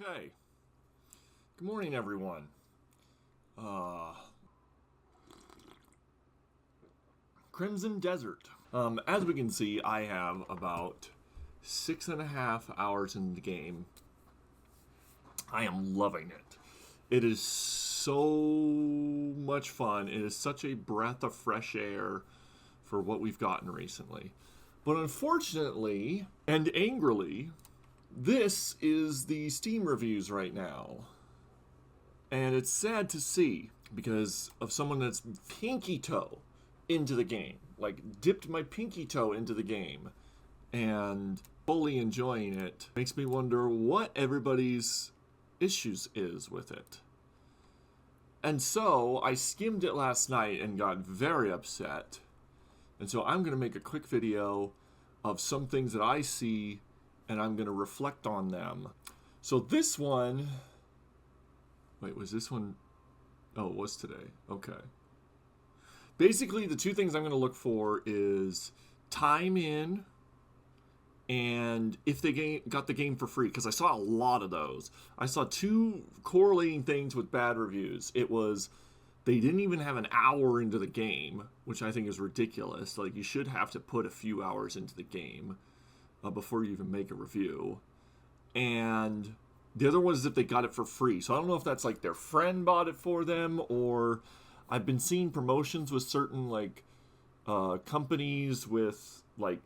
Okay. Good morning, everyone. Crimson Desert. As we can see, I have about 6.5 hours in the game. I am loving it. It is so much fun. It is such a breath of fresh air for what we've gotten recently. But unfortunately, and angrily, this is the Steam reviews right now. And it's sad to see because of someone that's pinky toe into the game. Like, dipped my pinky toe into the game and fully enjoying it. Makes me wonder what everybody's issues is with it. And so I skimmed it last night and got very upset. And so I'm going to make a quick video of some things that I see and I'm going to reflect on them. So this one... Wait, was this one... Oh, it was today. Okay. Basically, the two things I'm going to look for is time in and if they got the game for free, because I saw a lot of those. I saw two correlating things with bad reviews. It was they didn't even have an hour into the game, which I think is ridiculous. Like, you should have to put a few hours into the game before you even make a review. And the other one is if they got it for free. So I don't know if that's like their friend bought it for them, or I've been seeing promotions with certain like companies with like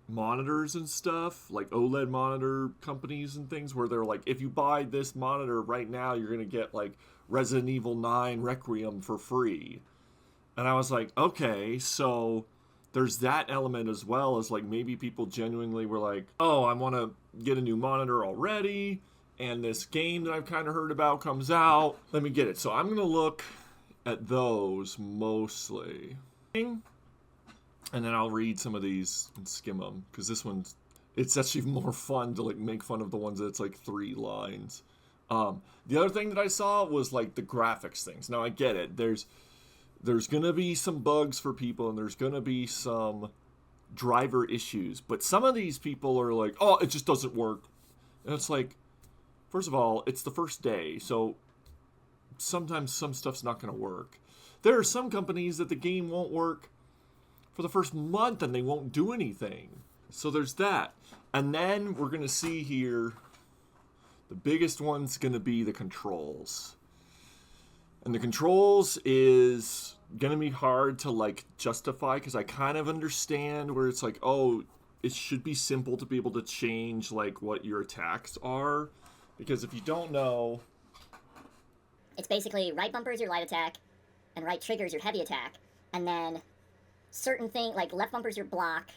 monitors and stuff, like OLED monitor companies and things, where they're like, if you buy this monitor right now, you're going to get like Resident Evil 9 Requiem for free. And I was like, okay, so there's that element as well as like maybe people genuinely were like, oh, I want to get a new monitor already, and this game that I've kind of heard about comes out. Let me get it. So I'm going to look at those mostly. And then I'll read some of these and skim them, because this one's, it's actually more fun to like make fun of the ones that's like 3 lines. The other thing that I saw was like the graphics things. Now I get it. There's gonna be some bugs for people, and there's gonna be some driver issues. But some of these people are like, oh, it just doesn't work. And it's like, first of all, it's the first day, so sometimes some stuff's not gonna work. There are some companies that the game won't work for the first month and they won't do anything. So there's that. And then we're going to see here, the biggest one's going to be the controls. And the controls is going to be hard to like justify, because I kind of understand where it's like, oh, it should be simple to be able to change like what your attacks are. Because if you don't know, it's basically right bumper is your light attack and right trigger is your heavy attack. And then certain thing like left bumper is your block,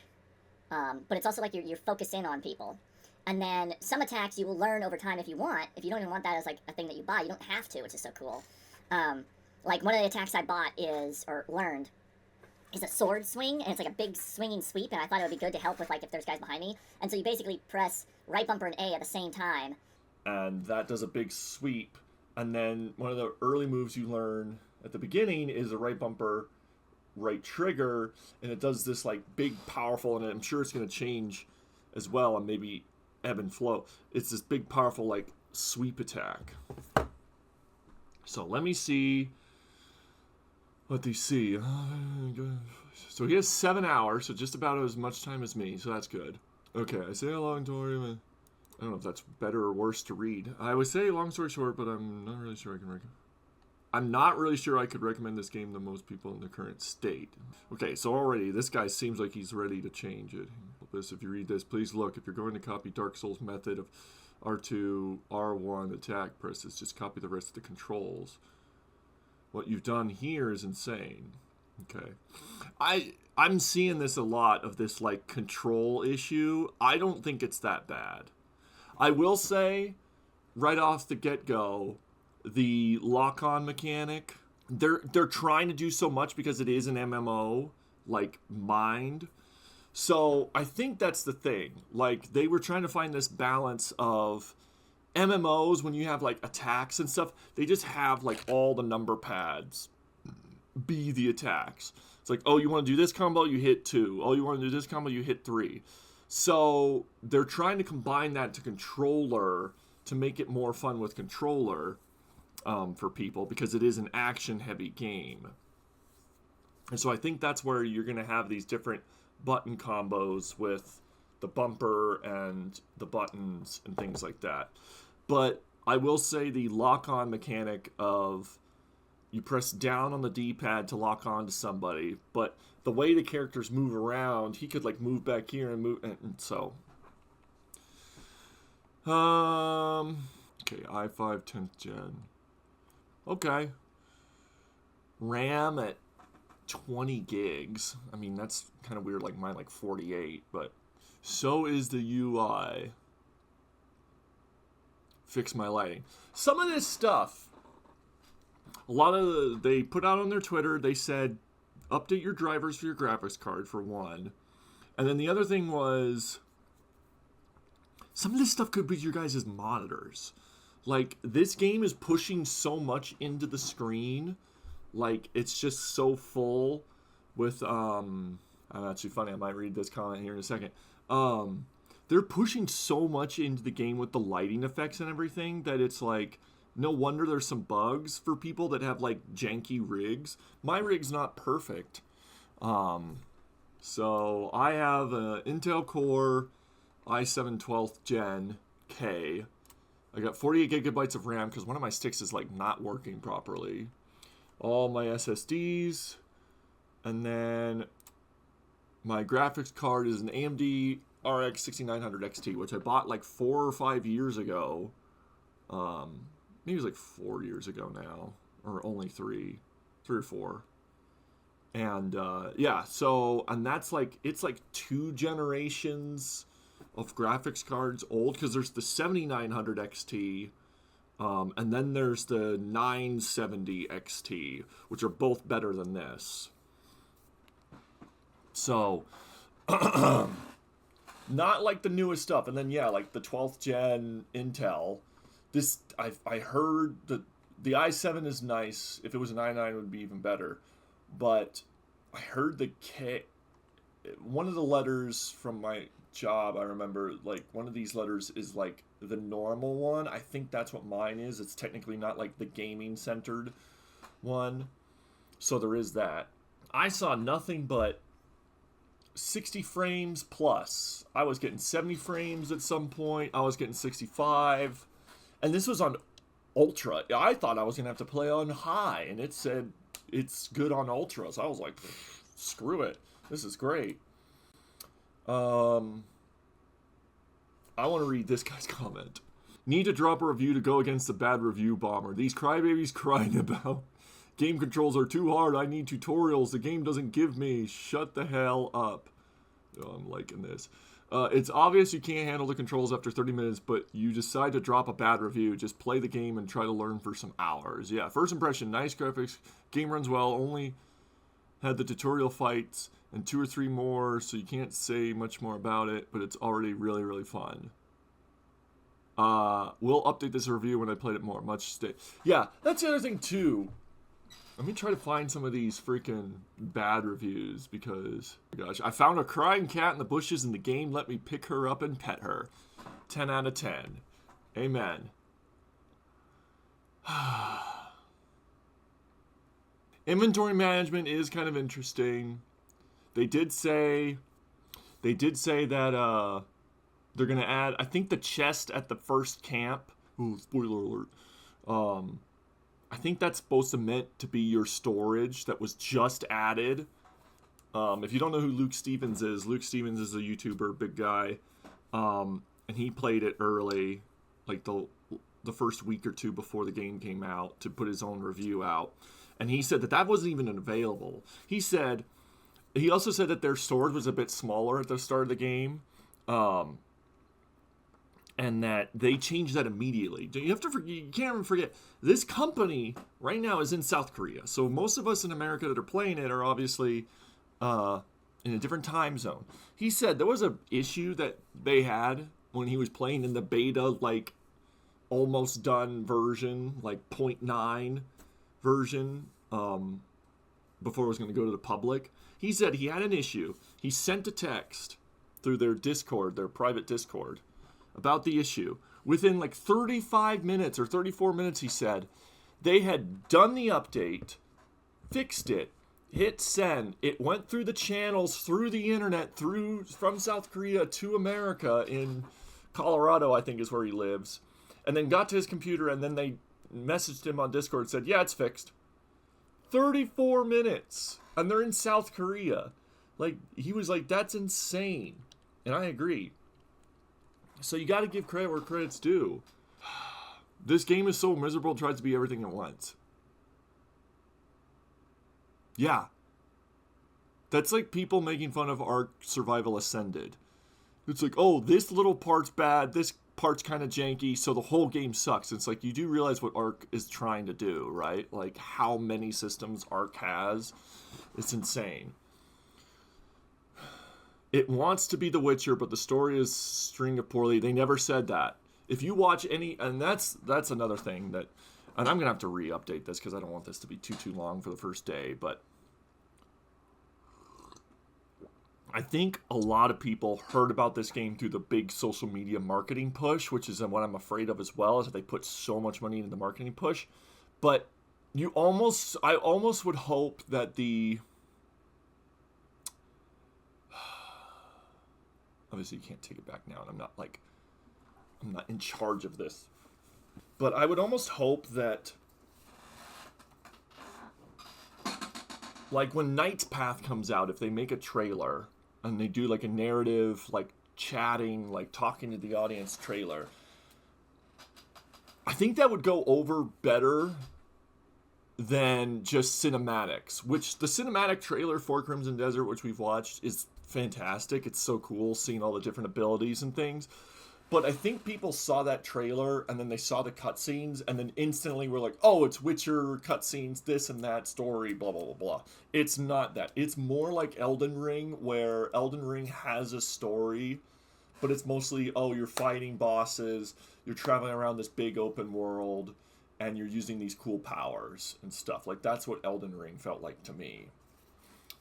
but it's also like you're focused in on people. And then some attacks you will learn over time if you want. If you don't even want that as like a thing that you buy, you don't have to, which is so cool. Like one of the attacks I bought is, or learned, is a sword swing, and it's like a big swinging sweep, and I thought it would be good to help with like if there's guys behind me. And so you basically press right bumper and A at the same time. And that does a big sweep. And then one of the early moves you learn at the beginning is a right bumper, right trigger, and it does this like big powerful, and I'm sure it's going to change as well and maybe ebb and flow. It's this big powerful like sweep attack. So let me see what they see. So he has 7 hours, so just about as much time as me, so that's good. Okay, I say a long story. I don't know if that's better or worse to read. I would say long story short, but I'm not really sure I can recommend. I'm not really sure I could recommend this game to most people in the current state. Okay, so already this guy seems like he's ready to change it. If you read this, please look. If you're going to copy Dark Souls method of R2, R1 attack presses, just copy the rest of the controls. What you've done here is insane. Okay. I'm seeing this a lot of this like control issue. I don't think it's that bad. I will say, right off the get-go, the lock-on mechanic, they're trying to do so much because it is an MMO, like Mind. So I think that's the thing. Like, they were trying to find this balance of MMOs, when you have like attacks and stuff, they just have like all the number pads be the attacks. It's like, oh, you want to do this combo, you hit 2. Oh, you want to do this combo, you hit 3. So they're trying to combine that to controller to make it more fun with controller for people, because it is an action-heavy game. And so I think that's where you're going to have these different button combos with the bumper and the buttons and things like that. But I will say the lock-on mechanic of you press down on the D-pad to lock on to somebody, but the way the characters move around, he could like move back here and move, and so. Okay, i5 10th gen. Okay. RAM at 20 gigs. I mean, that's kind of weird, like mine like 48, but so is the UI. Fix my lighting. Some of this stuff, a lot of they put out on their Twitter, they said, update your drivers for your graphics card, for one. And then the other thing was, some of this stuff could be your guys' monitors. Like, this game is pushing so much into the screen. Like, it's just so full with, I'm actually funny, I might read this comment here in a second. They're pushing so much into the game with the lighting effects and everything that it's like, no wonder there's some bugs for people that have like janky rigs. My rig's not perfect. So I have an Intel Core i7 12th Gen K. I got 48 gigabytes of RAM because one of my sticks is like not working properly. All my SSDs. And then my graphics card is an AMD RX 6900 XT, which I bought like 4 or 5 years ago. Maybe it was like 4 years ago now, or only 3 or 4. And yeah, so, and that's like, it's like 2 generations of graphics cards old, because there's the 7900 XT, and then there's the 970 XT, which are both better than this. So, not like the newest stuff. And then, yeah, like the 12th gen Intel. This, I heard that the i7 is nice. If it was an i9, it would be even better. But I heard the one of the letters from my job, I remember, like, one of these letters is like the normal one. I think that's what mine is. It's technically not like the gaming centered one. So there is that. I saw nothing but 60 frames plus. I was getting 70 frames at some point. I was getting 65. And this was on Ultra. I thought I was going to have to play on high, and it said it's good on Ultra. So I was like, screw it. This is great. I want to read this guy's comment. Need to drop a review to go against the bad review bomber. These crybabies crying about game controls are too hard. I need tutorials. The game doesn't give me. Shut the hell up. Oh, I'm liking this. It's obvious you can't handle the controls after 30 minutes, but you decide to drop a bad review. Just play the game and try to learn for some hours. Yeah, first impression, nice graphics. Game runs well. Only had the tutorial fights and 2 or 3 more, so you can't say much more about it, but it's already really, really fun. We'll update this review when I played it more. Much stay. Yeah, that's the other thing, too. Let me try to find some of these freaking bad reviews, because, gosh, I found a crying cat in the bushes in the game. Let me pick her up and pet her. 10 out of 10. Amen. Inventory management is kind of interesting. They did say that they're gonna add, I think, the chest at the first camp. Ooh, spoiler alert. I think that's supposed to meant to be your storage that was just added. If you don't know who Luke Stevens is a YouTuber, big guy, and he played it early, like the first week or two before the game came out, to put his own review out, and he said that wasn't even available. He also said that their storage was a bit smaller at the start of the game, and that they changed that immediately. You can't even forget, this company right now is in South Korea. So most of us in America that are playing it are obviously in a different time zone. He said there was an issue that they had when he was playing in the beta, like almost done version, like 0.9 version, before it was going to go to the public. He said he had an issue. He sent a text through their Discord, their private Discord, about the issue, Within like 35 minutes or 34 minutes, he said, they had done the update, fixed it, hit send. It went through the channels, through the internet, from South Korea to America in Colorado, I think is where he lives, and then got to his computer, and then they messaged him on Discord and said, yeah, it's fixed. 34 minutes, and they're in South Korea. Like, he was like, that's insane. And I agree. So you got to give credit where credit's due. This game is so miserable, it tries to be everything at once. Yeah. That's like people making fun of Ark Survival Ascended. It's like, oh, this little part's bad, this part's kind of janky, so the whole game sucks. It's like, you do realize what Ark is trying to do, right? Like, how many systems Ark has. It's insane. It wants to be The Witcher, but the story is stringed poorly. They never said that. If you watch any, and that's another thing that, and I'm going to have to re-update this because I don't want this to be too long for the first day, but I think a lot of people heard about this game through the big social media marketing push, which is what I'm afraid of as well, is that they put so much money into the marketing push. But I almost would hope that obviously you can't take it back now, and I'm not in charge of this. But I would almost hope that, like, when Knight's Path comes out, if they make a trailer and they do like a narrative, like chatting, like talking to the audience trailer, I think that would go over better than just cinematics, which the cinematic trailer for Crimson Desert, which we've watched, is fantastic. It's so cool seeing all the different abilities and things. But I think people saw that trailer and then they saw the cutscenes and then instantly were like, oh, it's Witcher cutscenes, this and that story, blah, blah, blah, blah. It's not that. It's more like Elden Ring, where Elden Ring has a story, but it's mostly, oh, you're fighting bosses, you're traveling around this big open world, and you're using these cool powers and stuff. Like, that's what Elden Ring felt like to me.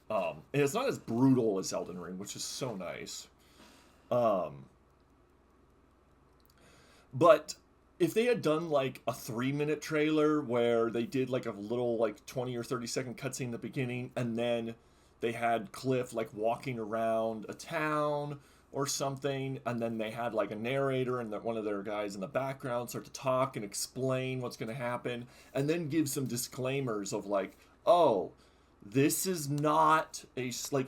And it's not as brutal as Elden Ring, which is so nice. But if they had done like a 3-minute trailer where they did like a little like 20 or 30-second cutscene in the beginning, and then they had Cliff like walking around a town or something, and then they had like a narrator and one of their guys in the background start to talk and explain what's going to happen, and then give some disclaimers of like, oh, this is not a, like,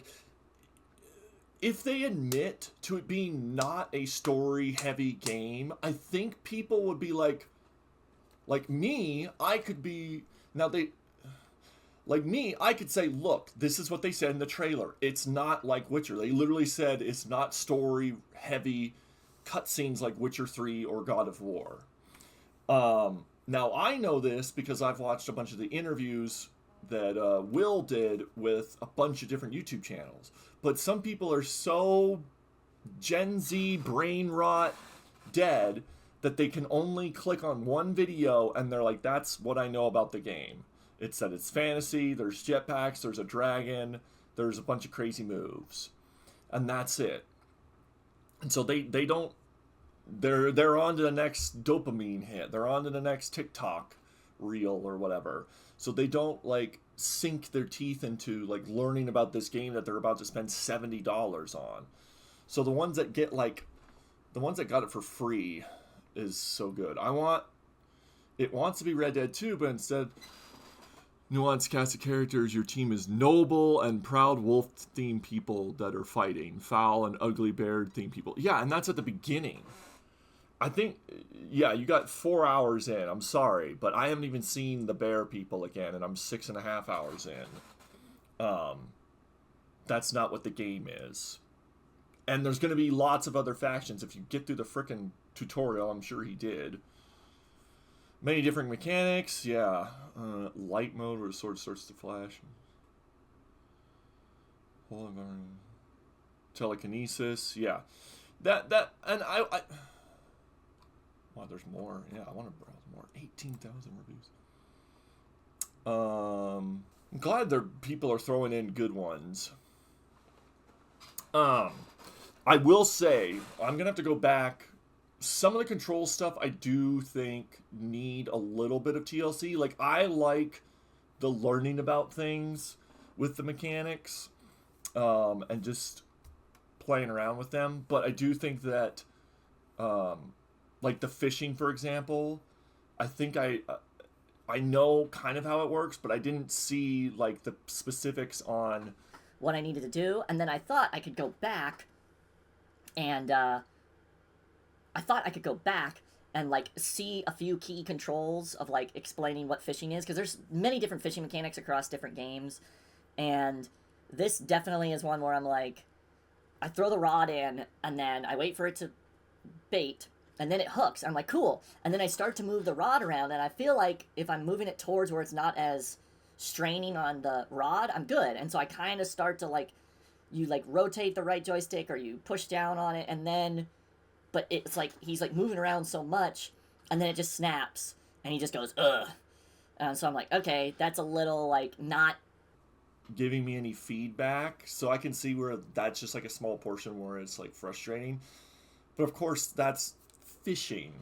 if they admit to it being not a story-heavy game, I think people would be like me, I could be, now they, like me, I could say, look, this is what they said in the trailer. It's not like Witcher. They literally said it's not story-heavy cutscenes like Witcher 3 or God of War. Now, I know this because I've watched a bunch of the interviews that Will did with a bunch of different YouTube channels. But some people are so Gen Z brain rot dead that they can only click on one video and they're like, that's what I know about the game. It's that it's fantasy, there's jetpacks, there's a dragon, there's a bunch of crazy moves. And that's it. And so they don't, they're on to the next dopamine hit. They're on to the next TikTok reel or whatever. So they don't like sink their teeth into like learning about this game that they're about to spend $70 on. So the ones that get like, the ones that got it for free is so good. It wants to be Red Dead 2, but instead, nuanced cast of characters, your team is noble and proud wolf themed people that are fighting, foul and ugly bear themed people. Yeah, and that's at the beginning. I think, yeah, you got 4 hours in. I'm sorry, but I haven't even seen the bear people again, and I'm 6.5 hours in. That's not what the game is. And there's going to be lots of other factions. If you get through the frickin' tutorial, I'm sure he did. Many different mechanics, yeah. Light mode where the sword starts to flash. Telekinesis, yeah. And I wow, there's more. Yeah, I want to browse more. 18,000 reviews. I'm glad people are throwing in good ones. I will say, I'm going to have to go back some of the control stuff I do think need a little bit of TLC. Like, I like the learning about things with the mechanics, and just playing around with them. But I do think that, like the fishing, for example, I think I know kind of how it works, but I didn't see like the specifics on what I needed to do, and then I thought I could go back and like see a few key controls of like explaining what fishing is, because there's many different fishing mechanics across different games, and this definitely is one where I'm like, I throw the rod in and then I wait for it to bait, and then it hooks. I'm like, cool. And then I start to move the rod around, and I feel like if I'm moving it towards where it's not as straining on the rod, I'm good. And so I kind of start to like, you like rotate the right joystick or you push down on it, and then, but it's like he's like moving around so much, and then it just snaps, and he just goes, ugh. So I'm like, okay, that's a little like not. giving me any feedback, so I can see where that's just like a small portion where it's like frustrating. But of course, that's fishing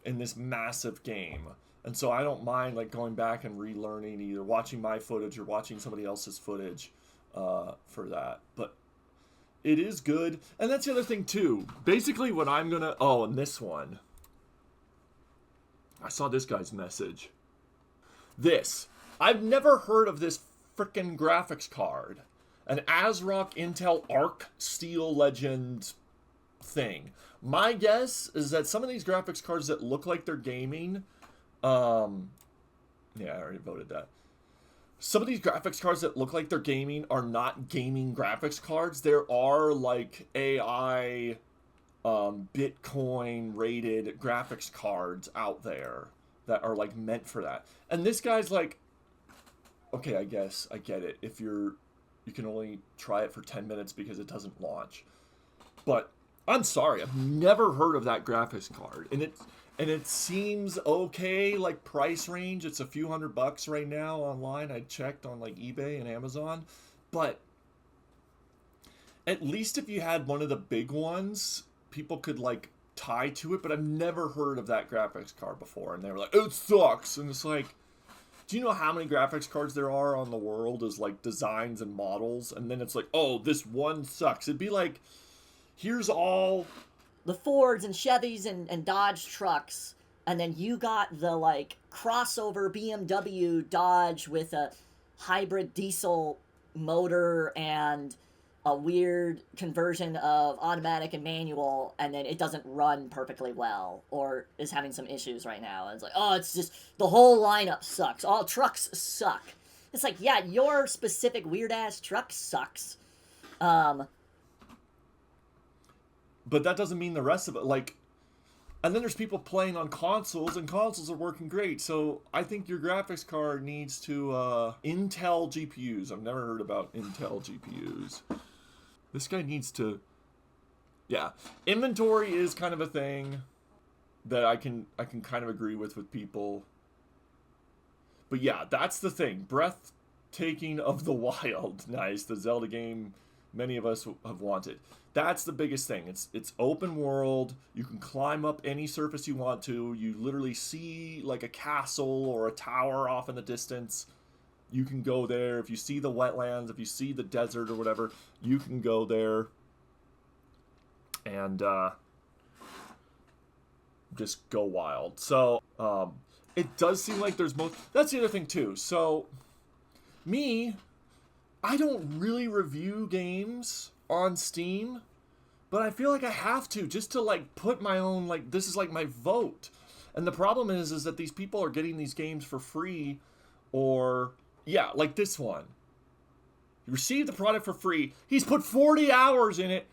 in this massive game. And so I don't mind like going back and relearning, either watching my footage or watching somebody else's footage for that. But it is good. And that's the other thing too. Basically what I'm gonna, oh, and this one, I saw this guy's message. I've never heard of this frickin' graphics card. An ASRock Intel Arc Steel Legend thing. My guess is that some of these graphics cards that look like they're gaming, yeah, I already voted that. Some of these graphics cards that look like they're gaming are not gaming graphics cards. There are like AI, Bitcoin rated graphics cards out there that are like meant for that. And this guy's like, okay, I guess I get it. If you can only try it for 10 minutes because it doesn't launch. But I'm sorry, I've never heard of that graphics card. And it seems okay, like price range. It's a few $100 right now online. I checked on like eBay and Amazon. But at least if you had one of the big ones, people could like tie to it. But I've never heard of that graphics card before. And they were like, it sucks. And it's like, do you know how many graphics cards there are on the world as like designs and models? And then it's like, oh, this one sucks. It'd be like, here's all the Fords and Chevys and Dodge trucks, and then you got the like crossover BMW Dodge with a hybrid diesel motor and a weird conversion of automatic and manual, and then it doesn't run perfectly well or is having some issues right now. And it's like, oh, it's just the whole lineup sucks. All trucks suck. It's like, yeah, your specific weird ass truck sucks. But that doesn't mean the rest of it. Like, and then there's people playing on consoles, and consoles are working great. So I think your graphics card needs to Intel GPUs. I've never heard about Intel GPUs. This guy needs to, yeah. Inventory is kind of a thing that I can kind of agree with people. But yeah, that's the thing. Breathtaking of the Wild. Nice. The Zelda game many of us have wanted. That's the biggest thing. It's open world. You can climb up any surface you want to. You literally see like a castle or a tower off in the distance. You can go there. If you see the wetlands, if you see the desert or whatever, you can go there and just go wild. So it does seem like there's most. That's the other thing too. So I don't really review games on Steam, but I feel like I have to, just to like put my own, like, this is like my vote. And the problem is that these people are getting these games for free, or yeah, like this one. He received the product for free. He's put 40 hours in it.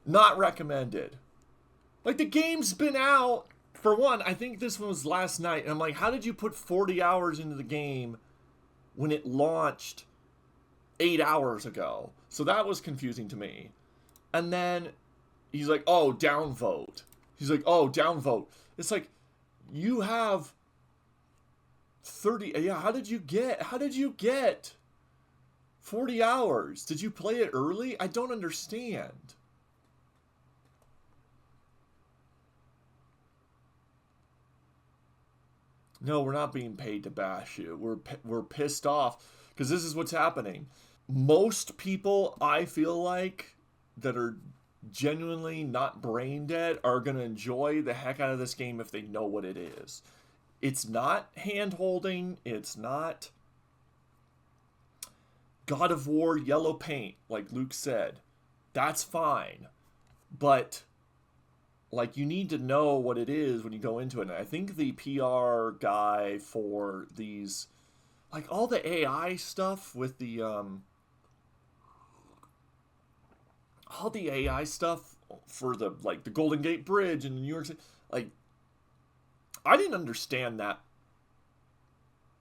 Not recommended. Like, the game's been out, for one, I think this one was last night, and I'm like, how did you put 40 hours into the game when it launched 8 hours ago? So that was confusing to me. And then he's like, oh, downvote. He's like, oh, downvote. It's like, you have 30. Yeah, how did you get 40 hours? Did you play it early? I don't understand. No, we're not being paid to bash you. We're pissed off because this is what's happening. Most people, I feel like, that are genuinely not brain dead are going to enjoy the heck out of this game if they know what it is. It's not hand holding. It's not God of War yellow paint, like Luke said. That's fine. But like, you need to know what it is when you go into it. And I think the PR guy for these, like, all the AI stuff with the all the AI stuff for the, like, the Golden Gate Bridge in New York City, like, I didn't understand that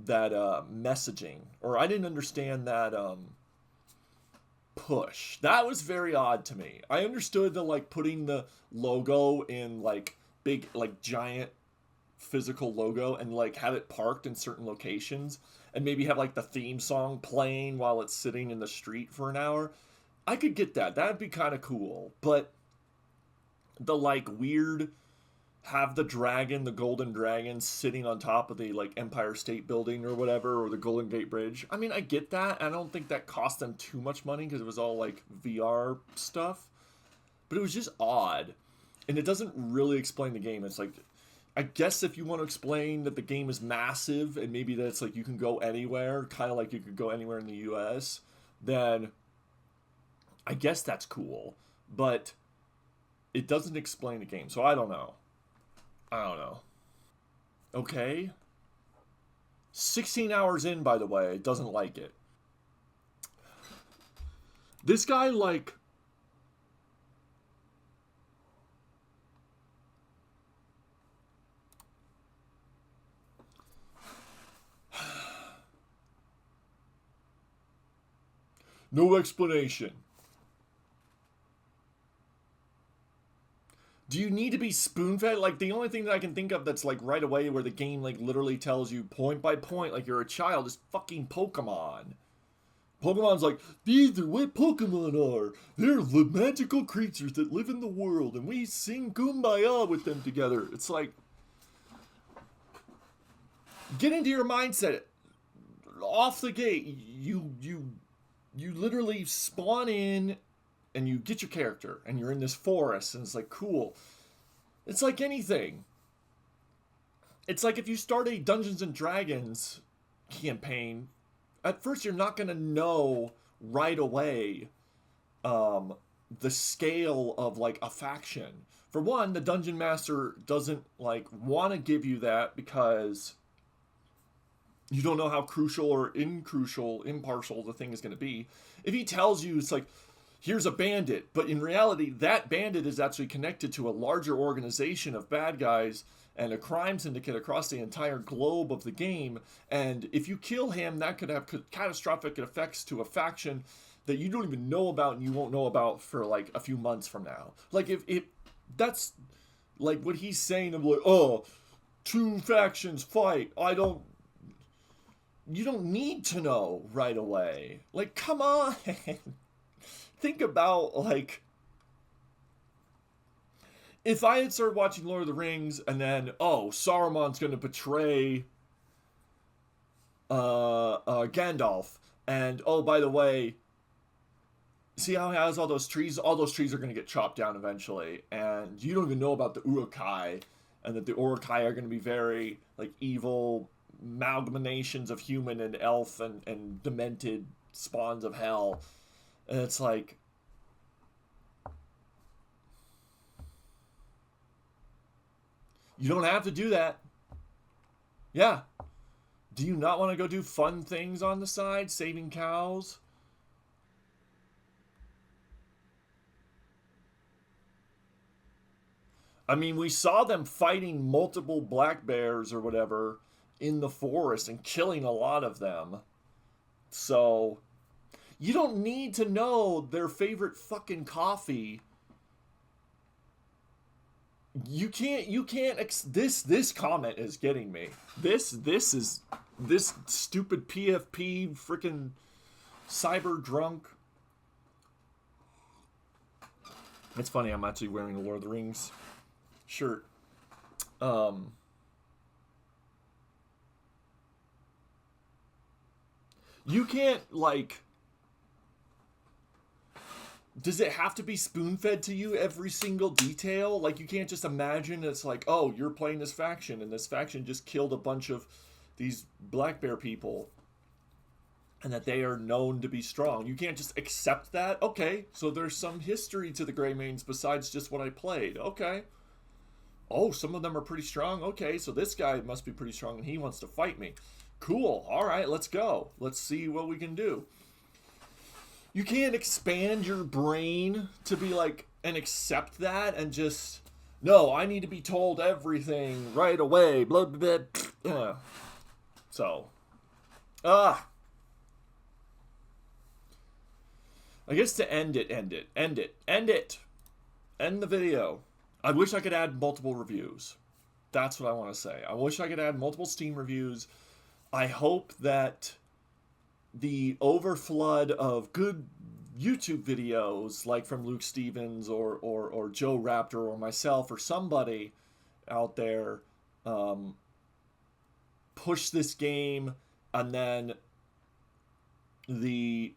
messaging, or I didn't understand that push. That was very odd to me. I understood the, like, putting the logo in, like, big, like, giant physical logo and, like, have it parked in certain locations and maybe have, like, the theme song playing while it's sitting in the street for an hour. I could get that. That'd be kind of cool. But the, like, weird have the dragon, the golden dragon, sitting on top of the, like, Empire State Building or whatever, or the Golden Gate Bridge. I mean, I get that. I don't think that cost them too much money because it was all, like, VR stuff. But it was just odd. And it doesn't really explain the game. It's like, I guess if you want to explain that the game is massive and maybe that it's like you can go anywhere, kind of like you could go anywhere in the US, then I guess that's cool. But it doesn't explain the game. So I don't know. Okay. 16 hours in, by the way, doesn't like it. This guy, like, no explanation. Do you need to be spoon-fed? Like, the only thing that I can think of that's, like, right away where the game, like, literally tells you point by point, like you're a child, is fucking Pokemon. Pokemon's like, these are what Pokemon are. They're the magical creatures that live in the world, and we sing Kumbaya with them together. It's like, get into your mindset. Off the gate, you literally spawn in and you get your character and you're in this forest and it's like, cool. It's like anything. It's like if you start a Dungeons and Dragons campaign, at first you're not going to know right away the scale of, like, a faction. For one, the Dungeon Master doesn't, like, want to give you that because you don't know how crucial or impartial the thing is going to be. If he tells you, it's like, here's a bandit, but in reality, that bandit is actually connected to a larger organization of bad guys and a crime syndicate across the entire globe of the game, and if you kill him, that could have catastrophic effects to a faction that you don't even know about and you won't know about for, like, a few months from now. Like, if that's, like, what he's saying of, like, oh, two factions fight, you don't need to know right away. Like, come on. Think about, like, if I had started watching Lord of the Rings and then, oh, Saruman's going to betray Gandalf, and, oh, by the way, see how he has all those trees? All those trees are going to get chopped down eventually, and you don't even know about the Uruk-hai, and that the Uruk-hai are going to be very, like, evil amalgamations of human and elf and demented spawns of hell. And it's like, you don't have to do that. Yeah. Do you not want to go do fun things on the side, saving cows? I mean, we saw them fighting multiple black bears or whatever in the forest and killing a lot of them. So you don't need to know their favorite fucking coffee. You can't this comment is getting me. This stupid PFP freaking cyber drunk. It's funny, I'm actually wearing a Lord of the Rings shirt. You can't, like... Does it have to be spoon-fed to you every single detail? Like, you can't just imagine it's like, oh, you're playing this faction, and this faction just killed a bunch of these Black Bear people, and that they are known to be strong. You can't just accept that. Okay, so there's some history to the Greymanes besides just what I played. Okay. Oh, some of them are pretty strong. Okay, so this guy must be pretty strong, and he wants to fight me. Cool. All right, let's go. Let's see what we can do. You can't expand your brain to be like, and accept that and just, no, I need to be told everything right away. Blah, blah, blah. So, I guess to end it. End the video. I wish I could add multiple reviews. That's what I want to say. I wish I could add multiple Steam reviews. I hope that the overflood of good YouTube videos, like from Luke Stevens or Joe Raptor or myself or somebody out there, push this game, and then the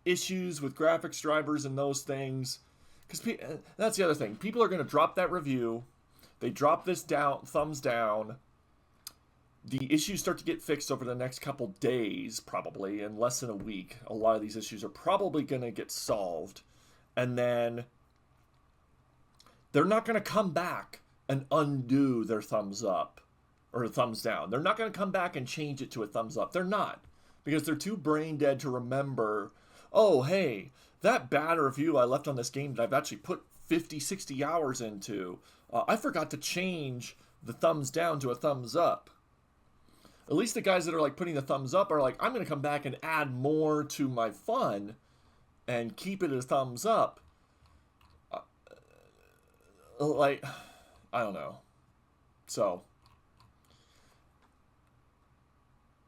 issues with graphics drivers and those things, because that's the other thing. People are going to drop that review. They drop this down, thumbs down. The issues start to get fixed over the next couple days, probably, in less than a week. A lot of these issues are probably going to get solved. And then they're not going to come back and undo their thumbs up or thumbs down. They're not going to come back and change it to a thumbs up. They're not. Because they're too brain dead to remember, oh, hey, that bad review I left on this game that I've actually put 50, 60 hours into, I forgot to change the thumbs down to a thumbs up. At least the guys that are like putting the thumbs up are like, I'm going to come back and add more to my fun and keep it a thumbs up. Like, I don't know. So,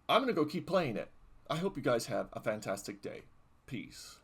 I'm going to go keep playing it. I hope you guys have a fantastic day. Peace.